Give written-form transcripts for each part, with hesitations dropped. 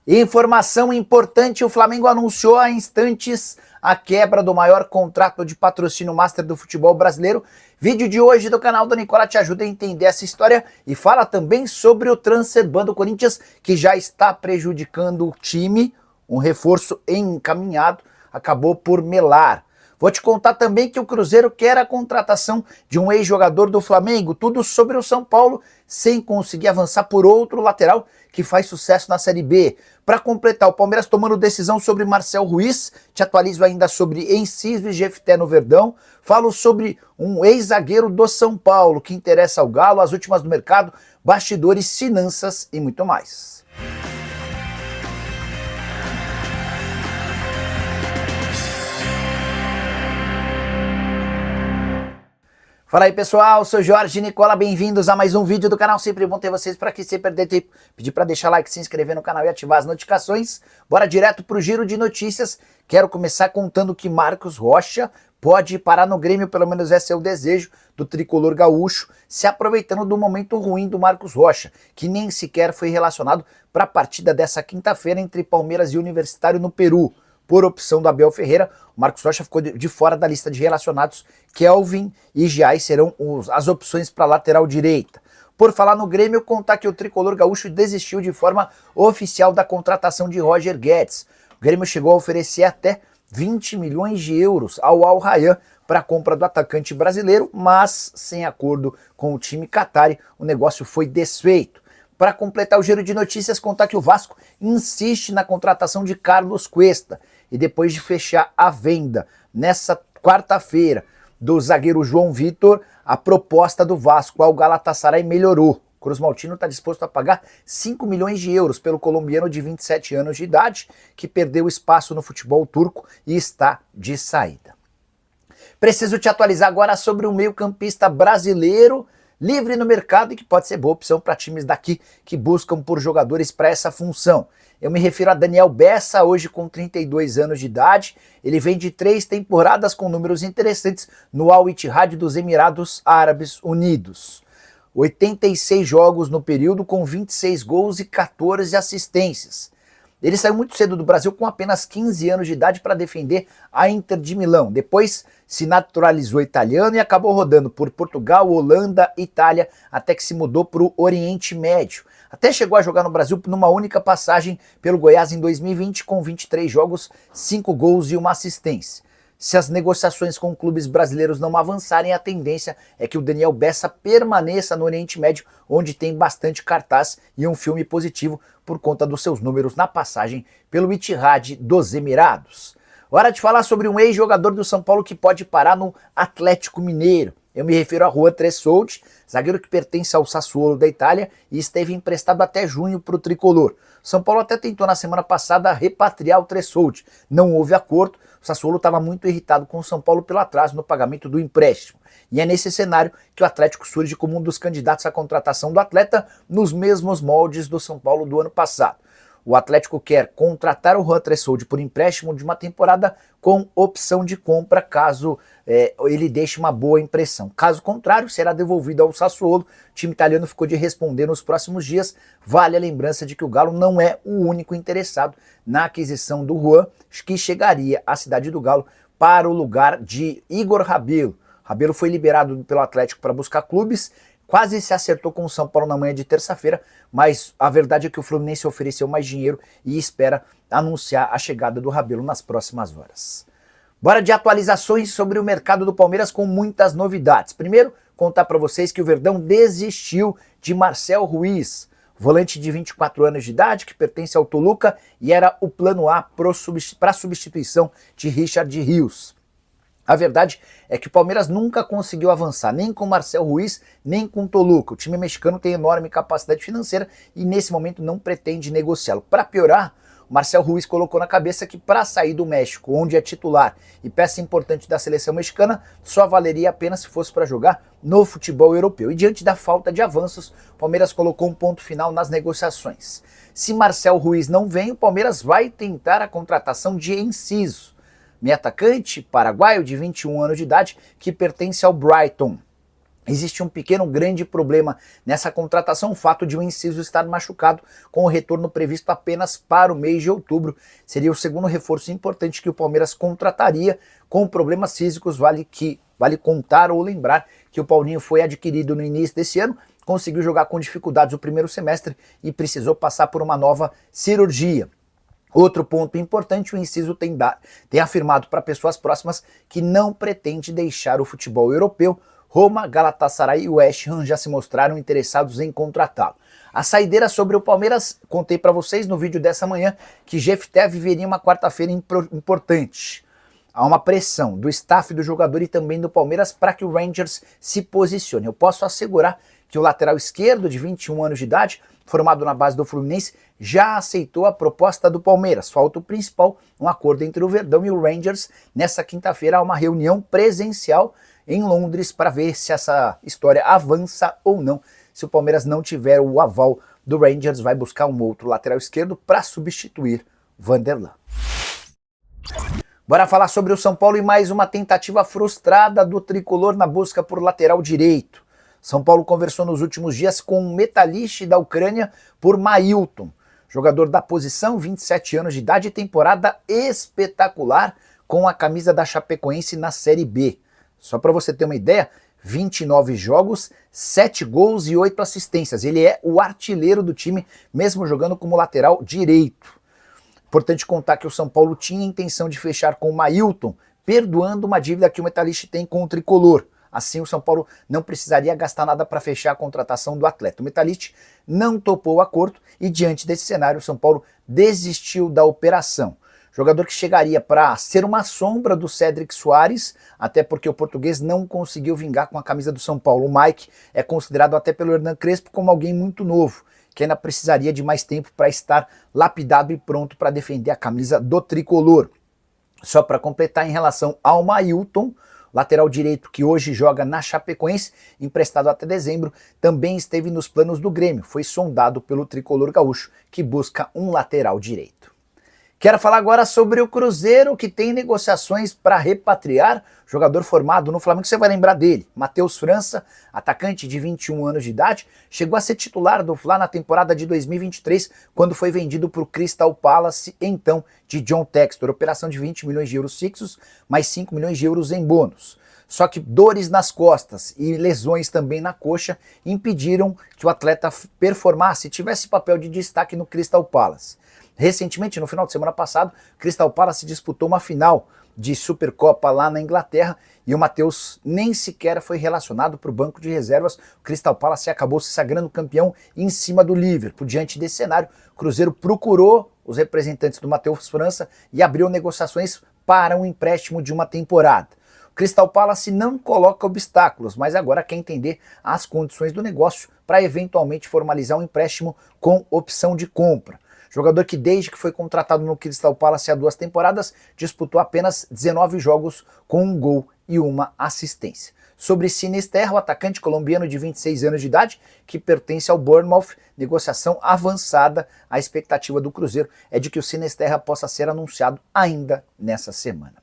Informação importante: o Flamengo anunciou há instantes a quebra do maior contrato de patrocínio master do futebol brasileiro. Vídeo de hoje do canal do Nicola te ajuda a entender essa história e fala também sobre o transfer ban do Corinthians, que já está prejudicando o time. Um reforço encaminhado acabou por melar. Vou te contar também que o Cruzeiro quer a contratação de um ex-jogador do Flamengo, tudo sobre o São Paulo, sem conseguir avançar por outro lateral que faz sucesso na Série B. Para completar, o Palmeiras tomando decisão sobre Marcel Ruiz, te atualizo ainda sobre Enciso e Jefté no Verdão, falo sobre um ex-zagueiro do São Paulo que interessa ao Galo, as últimas do mercado, bastidores, finanças e muito mais. Fala aí pessoal, sou Jorge Nicola, bem-vindos a mais um vídeo do canal, sempre bom ter vocês por aqui, sem perder tempo, pedir para deixar like, se inscrever no canal e ativar as notificações. Bora direto pro giro de notícias. Quero começar contando que Marcos Rocha pode parar no Grêmio, pelo menos esse é o desejo do tricolor gaúcho, se aproveitando do momento ruim do Marcos Rocha, que nem sequer foi relacionado para a partida dessa quinta-feira entre Palmeiras e Universitário no Peru. Por opção do Abel Ferreira, o Marcos Rocha ficou de fora da lista de relacionados. Kelvin e Giai serão as opções para a lateral direita. Por falar no Grêmio, contar que o tricolor gaúcho desistiu de forma oficial da contratação de Roger Guedes. O Grêmio chegou a oferecer até 20 milhões de euros ao Al Rayyan para a compra do atacante brasileiro, mas sem acordo com o time qatari, o negócio foi desfeito. Para completar o giro de notícias, contar que o Vasco insiste na contratação de Carlos Cuesta. E depois de fechar a venda nessa quarta-feira do zagueiro João Vitor, a proposta do Vasco ao Galatasaray melhorou. O Cruz Maltino está disposto a pagar 5 milhões de euros pelo colombiano de 27 anos de idade, que perdeu espaço no futebol turco e está de saída. Preciso te atualizar agora sobre o meio-campista brasileiro livre no mercado e que pode ser boa opção para times daqui que buscam por jogadores para essa função. Eu me refiro a Daniel Bessa, hoje com 32 anos de idade. Ele vem de 3 temporadas com números interessantes no Al Ittihad dos Emirados Árabes Unidos. 86 jogos no período com 26 gols e 14 assistências. Ele saiu muito cedo do Brasil com apenas 15 anos de idade para defender a Inter de Milão. Depois se naturalizou italiano e acabou rodando por Portugal, Holanda, Itália, até que se mudou para o Oriente Médio. Até chegou a jogar no Brasil numa única passagem pelo Goiás em 2020 com 23 jogos, 5 gols e 1 assistência. Se as negociações com clubes brasileiros não avançarem, a tendência é que o Daniel Bessa permaneça no Oriente Médio, onde tem bastante cartaz e um filme positivo por conta dos seus números na passagem pelo Ittihad dos Emirados. Hora de falar sobre um ex-jogador do São Paulo que pode parar no Atlético Mineiro. Eu me refiro a Juan Tressoldi, zagueiro que pertence ao Sassuolo da Itália e esteve emprestado até junho para o tricolor. São Paulo até tentou na semana passada repatriar o Tressoldi, não houve acordo. O Sassuolo estava muito irritado com o São Paulo pelo atraso no pagamento do empréstimo. E é nesse cenário que o Atlético surge como um dos candidatos à contratação do atleta nos mesmos moldes do São Paulo do ano passado. O Atlético quer contratar o Juan Tressoldi por empréstimo de uma temporada com opção de compra caso ele deixe uma boa impressão. Caso contrário, será devolvido ao Sassuolo. O time italiano ficou de responder nos próximos dias. Vale a lembrança de que o Galo não é o único interessado na aquisição do Juan, que chegaria à cidade do Galo para o lugar de Igor Rabelo. Rabelo foi liberado pelo Atlético para buscar clubes. Quase se acertou com o São Paulo na manhã de terça-feira, mas a verdade é que o Fluminense ofereceu mais dinheiro e espera anunciar a chegada do Rabelo nas próximas horas. Bora de atualizações sobre o mercado do Palmeiras com muitas novidades. Primeiro, contar para vocês que o Verdão desistiu de Marcel Ruiz, volante de 24 anos de idade que pertence ao Toluca e era o plano A para a substituição de Richard Rios. A verdade é que o Palmeiras nunca conseguiu avançar, nem com Marcel Ruiz, nem com Toluca. O time mexicano tem enorme capacidade financeira e nesse momento não pretende negociá-lo. Para piorar, o Marcel Ruiz colocou na cabeça que para sair do México, onde é titular e peça importante da seleção mexicana, só valeria a pena se fosse para jogar no futebol europeu. E diante da falta de avanços, o Palmeiras colocou um ponto final nas negociações. Se Marcel Ruiz não vem, o Palmeiras vai tentar a contratação de Enciso, meio atacante paraguaio de 21 anos de idade que pertence ao Brighton. Existe um pequeno, grande problema nessa contratação, o fato de o Enciso estar machucado, com o retorno previsto apenas para o mês de outubro. Seria o segundo reforço importante que o Palmeiras contrataria com problemas físicos. Vale contar ou lembrar que o Paulinho foi adquirido no início desse ano, conseguiu jogar com dificuldades o primeiro semestre e precisou passar por uma nova cirurgia. Outro ponto importante, o Enciso tem afirmado para pessoas próximas que não pretende deixar o futebol europeu. Roma, Galatasaray e West Ham já se mostraram interessados em contratá-lo. A saideira sobre o Palmeiras, contei para vocês no vídeo dessa manhã que Jefté viveria uma quarta-feira importante. Há uma pressão do staff do jogador e também do Palmeiras para que o Rangers se posicione. Eu posso assegurar que o lateral esquerdo, de 21 anos de idade, formado na base do Fluminense, já aceitou a proposta do Palmeiras. Falta o principal, um acordo entre o Verdão e o Rangers. Nessa quinta-feira há uma reunião presencial em Londres para ver se essa história avança ou não. Se o Palmeiras não tiver o aval do Rangers, vai buscar um outro lateral esquerdo para substituir Vanderlan. Bora falar sobre o São Paulo e mais uma tentativa frustrada do tricolor na busca por lateral direito. São Paulo conversou nos últimos dias com o Metalist da Ucrânia por Mailton, jogador da posição, 27 anos de idade e temporada espetacular com a camisa da Chapecoense na Série B. Só para você ter uma ideia, 29 jogos, 7 gols e 8 assistências. Ele é o artilheiro do time, mesmo jogando como lateral direito. Importante contar que o São Paulo tinha a intenção de fechar com o Mailton, perdoando uma dívida que o Metalist tem com o tricolor. Assim, o São Paulo não precisaria gastar nada para fechar a contratação do atleta. O Metalist não topou o acordo e, diante desse cenário, o São Paulo desistiu da operação. Jogador que chegaria para ser uma sombra do Cédric Soares, até porque o português não conseguiu vingar com a camisa do São Paulo. O Mike é considerado até pelo Hernan Crespo como alguém muito novo, que ainda precisaria de mais tempo para estar lapidado e pronto para defender a camisa do tricolor. Só para completar, em relação ao Mailton, lateral direito que hoje joga na Chapecoense, emprestado até dezembro, também esteve nos planos do Grêmio. Foi sondado pelo tricolor gaúcho, que busca um lateral direito. Quero falar agora sobre o Cruzeiro, que tem negociações para repatriar jogador formado no Flamengo. Você vai lembrar dele, Matheus França, atacante de 21 anos de idade, chegou a ser titular do Fla na temporada de 2023, quando foi vendido para o Crystal Palace, então de John Textor. Operação de 20 milhões de euros fixos, mais 5 milhões de euros em bônus. Só que dores nas costas e lesões também na coxa impediram que o atleta performasse e tivesse papel de destaque no Crystal Palace. Recentemente, no final de semana passado, Crystal Palace disputou uma final de Supercopa lá na Inglaterra e o Matheus nem sequer foi relacionado para o banco de reservas. O Crystal Palace acabou se sagrando campeão em cima do Liverpool. Diante desse cenário, o Cruzeiro procurou os representantes do Matheus França e abriu negociações para um empréstimo de uma temporada. O Crystal Palace não coloca obstáculos, mas agora quer entender as condições do negócio para eventualmente formalizar um empréstimo com opção de compra. Jogador que desde que foi contratado no Crystal Palace há 2 temporadas, disputou apenas 19 jogos com 1 gol e 1 assistência. Sobre Sinisterra, o atacante colombiano de 26 anos de idade, que pertence ao Bournemouth, negociação avançada. A expectativa do Cruzeiro é de que o Sinisterra possa ser anunciado ainda nessa semana.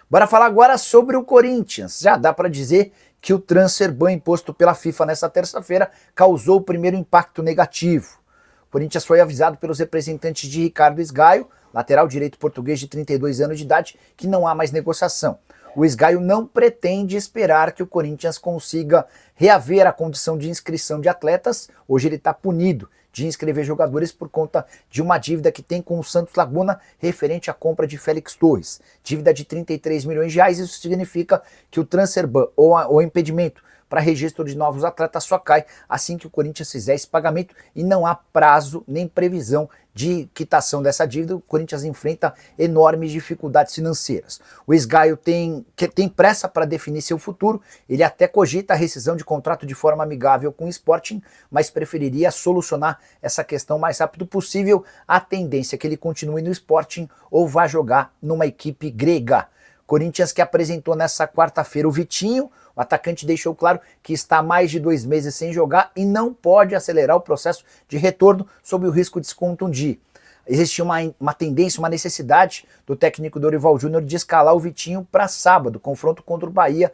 Bora falar agora sobre o Corinthians. Já dá para dizer que o transfer ban imposto pela FIFA nessa terça-feira causou o primeiro impacto negativo. O Corinthians foi avisado pelos representantes de Ricardo Esgaio, lateral direito português de 32 anos de idade, que não há mais negociação. O Esgaio não pretende esperar que o Corinthians consiga reaver a condição de inscrição de atletas. Hoje ele está punido de inscrever jogadores por conta de uma dívida que tem com o Santos Laguna referente à compra de Félix Torres. Dívida de 33 milhões de reais, isso significa que o transfer ban ou o impedimento para registro de novos atletas só cai assim que o Corinthians fizer esse pagamento e não há prazo nem previsão de quitação dessa dívida. O Corinthians enfrenta enormes dificuldades financeiras. O Esgaio tem pressa para definir seu futuro, ele até cogita a rescisão de contrato de forma amigável com o Sporting, mas preferiria solucionar essa questão o mais rápido possível. A tendência é que ele continue no Sporting ou vá jogar numa equipe grega. Corinthians que apresentou nessa quarta-feira o Vitinho. O atacante deixou claro que está há mais de 2 meses sem jogar e não pode acelerar o processo de retorno sob o risco de se contundir. existia uma tendência, uma necessidade do técnico Dorival Júnior de escalar o Vitinho para sábado, confronto contra o Bahia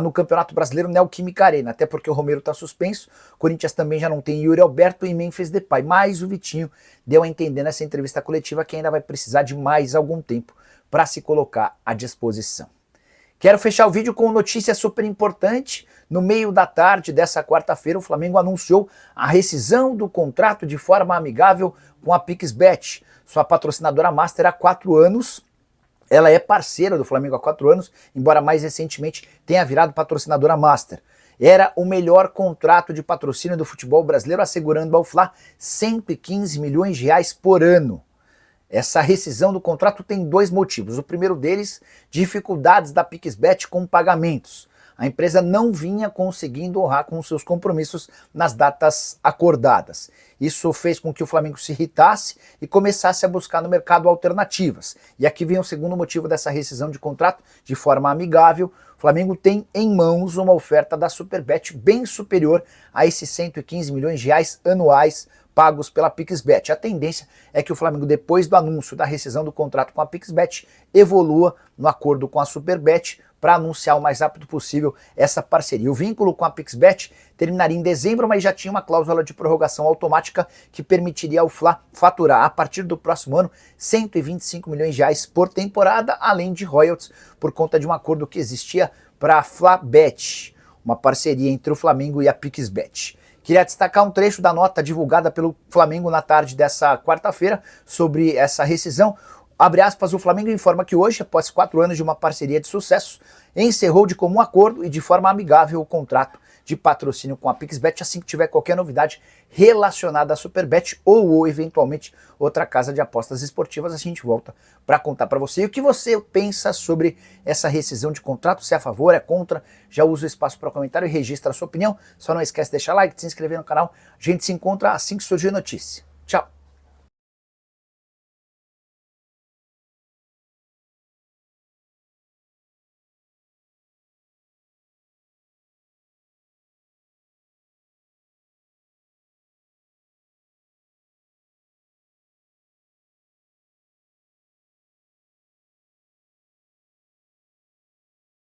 no Campeonato Brasileiro Neoquímica Arena, até porque o Romero está suspenso, o Corinthians também já não tem Yuri Alberto e Memphis Depay, mas o Vitinho deu a entender nessa entrevista coletiva que ainda vai precisar de mais algum tempo para se colocar à disposição. Quero fechar o vídeo com notícia super importante. No meio da tarde dessa quarta-feira, o Flamengo anunciou a rescisão do contrato de forma amigável com a PixBet, sua patrocinadora master há 4 anos. Ela é parceira do Flamengo há 4 anos, embora mais recentemente tenha virado patrocinadora master. Era o melhor contrato de patrocínio do futebol brasileiro, assegurando ao Fla 115 milhões de reais por ano. Essa rescisão do contrato tem 2 motivos. O primeiro deles, dificuldades da PixBet com pagamentos. A empresa não vinha conseguindo honrar com seus compromissos nas datas acordadas. Isso fez com que o Flamengo se irritasse e começasse a buscar no mercado alternativas. E aqui vem o segundo motivo dessa rescisão de contrato, de forma amigável. O Flamengo tem em mãos uma oferta da Superbet bem superior a esses 115 milhões de reais anuais pagos pela PixBet. A tendência é que o Flamengo, depois do anúncio da rescisão do contrato com a PixBet, evolua no acordo com a Superbet para anunciar o mais rápido possível essa parceria. O vínculo com a PixBet terminaria em dezembro, mas já tinha uma cláusula de prorrogação automática que permitiria ao Fla faturar, a partir do próximo ano, 125 milhões de reais por temporada, além de royalties, por conta de um acordo que existia para a FlaBet, uma parceria entre o Flamengo e a PixBet. Queria destacar um trecho da nota divulgada pelo Flamengo na tarde dessa quarta-feira sobre essa rescisão. Abre aspas, o Flamengo informa que hoje, após 4 anos de uma parceria de sucesso, encerrou de comum acordo e de forma amigável o contrato de patrocínio com a PixBet. Assim que tiver qualquer novidade relacionada à Superbet ou eventualmente outra casa de apostas esportivas, a gente volta para contar para você. E o que você pensa sobre essa rescisão de contrato? Se é a favor, é contra? Já usa o espaço para comentário e registra a sua opinião. Só não esquece de deixar like, de se inscrever no canal. A gente se encontra assim que surgir notícia. Tchau!